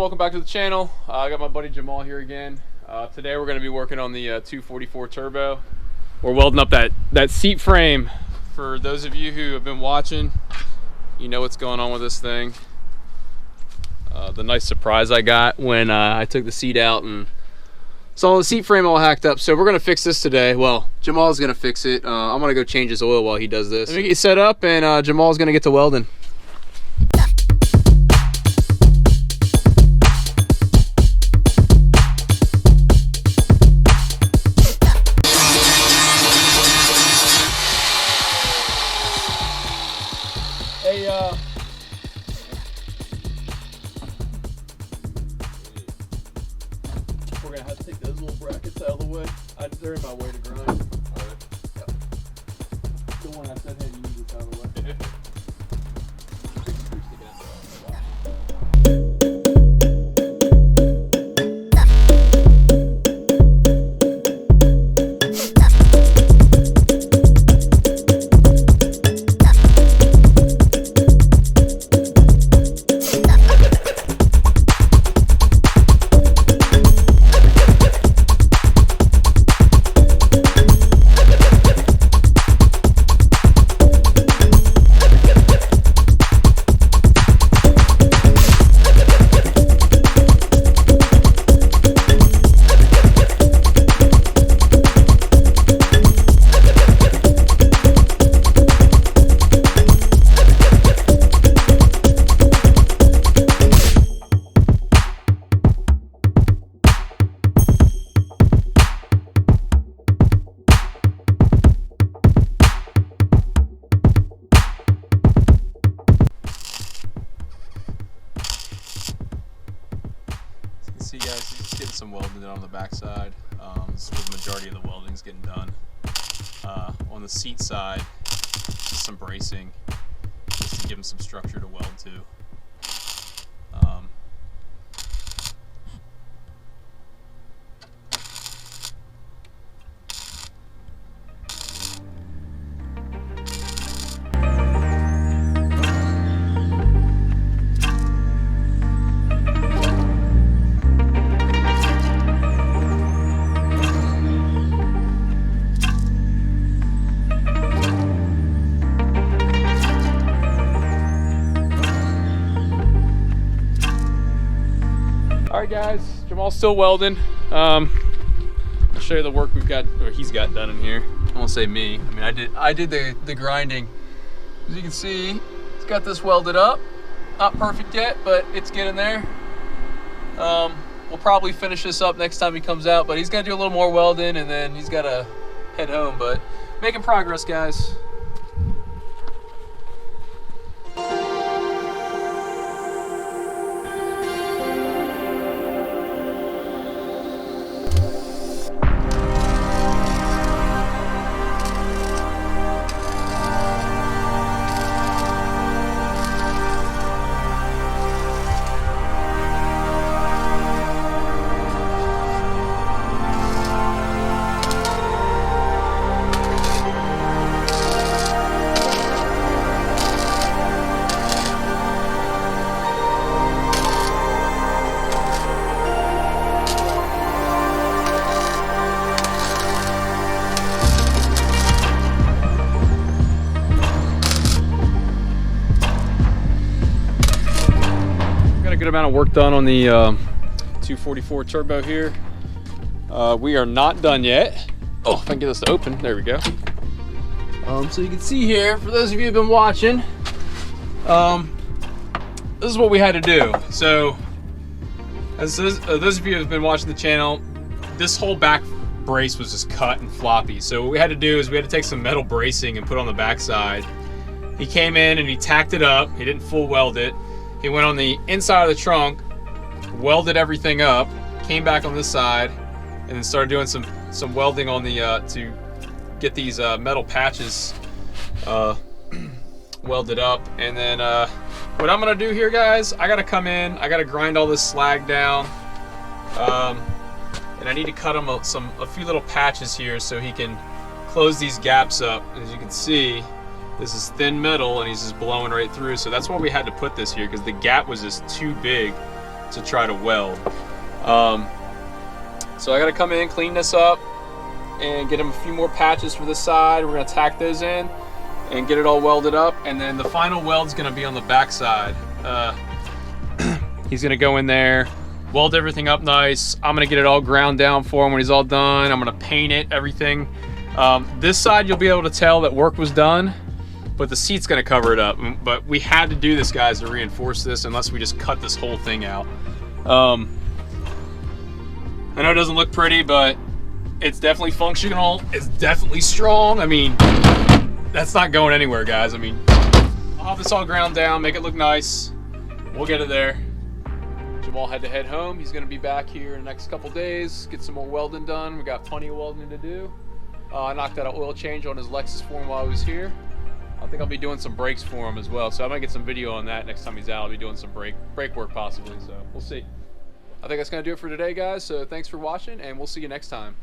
welcome back to the channel. I got my buddy Jamal here again. Today we're going to be working on the 244 turbo. We're welding up that seat frame. For those of you who have been watching, you know what's going on with this thing. The nice surprise I got when I took the seat out and saw the seat frame all hacked up. So we're going to fix this today. Well, Jamal's going to fix it. I'm going to go change his oil while he does this. Let me get you set up and Jamal's going to get to welding. Hey, we're gonna have to take those little brackets out of the way. They're in my way to grind. Alright. Yep. The one I said, hey, you need this out of the way. See guys, just getting some welding done on the backside. This is where the majority of the welding is getting done. On the seat side, just some bracing, just to give them some structure to weld to. Alright guys, Jamal's still welding. I'll show you the work we've got, or he's got done in here. I won't say me. I mean, I did the grinding. As you can see, he's got this welded up. Not perfect yet, but it's getting there. We'll probably finish this up next time he comes out, but he's gonna do a little more welding and then he's gotta head home, but making progress, guys. Good amount of work done on the 244 turbo here. We are not done yet. Oh, if I can get this to open, there we go. So you can see here, for those of you who've been watching, this is what we had to do. So, as those of you who've been watching the channel, this whole back brace was just cut and floppy. So what we had to do is we had to take some metal bracing and put on the backside. He came in and he tacked it up. He didn't full weld it. He went on the inside of the trunk, welded everything up, came back on this side, and then started doing some welding on the to get these metal patches welded up. And then what I'm gonna do here, guys, I gotta come in, I gotta grind all this slag down, and I need to cut him a few little patches here so he can close these gaps up. As you can see, this is thin metal and he's just blowing right through. So that's why we had to put this here, because the gap was just too big to try to weld. So I gotta come in, clean this up, and get him a few more patches for this side. We're gonna tack those in and get it all welded up, and then the final weld's gonna be on the back side. He's gonna go in there, weld everything up nice. I'm gonna get it all ground down for him when he's all done. I'm gonna paint it, everything. This side you'll be able to tell that work was done, but the seat's gonna cover it up. But we had to do this, guys, to reinforce this, unless we just cut this whole thing out. I know it doesn't look pretty, but it's definitely functional. It's definitely strong. I mean, that's not going anywhere, guys. I mean, I'll have this all ground down, make it look nice. We'll get it there. Jamal had to head home. He's gonna be back here in the next couple days, get some more welding done. We got plenty of welding to do. I knocked out an oil change on his Lexus for him while I was here. I think I'll be doing some brakes for him as well, so I might get some video on that next time he's out. I'll be doing some brake work possibly, so we'll see. I think that's gonna do it for today, guys, so thanks for watching, and we'll see you next time.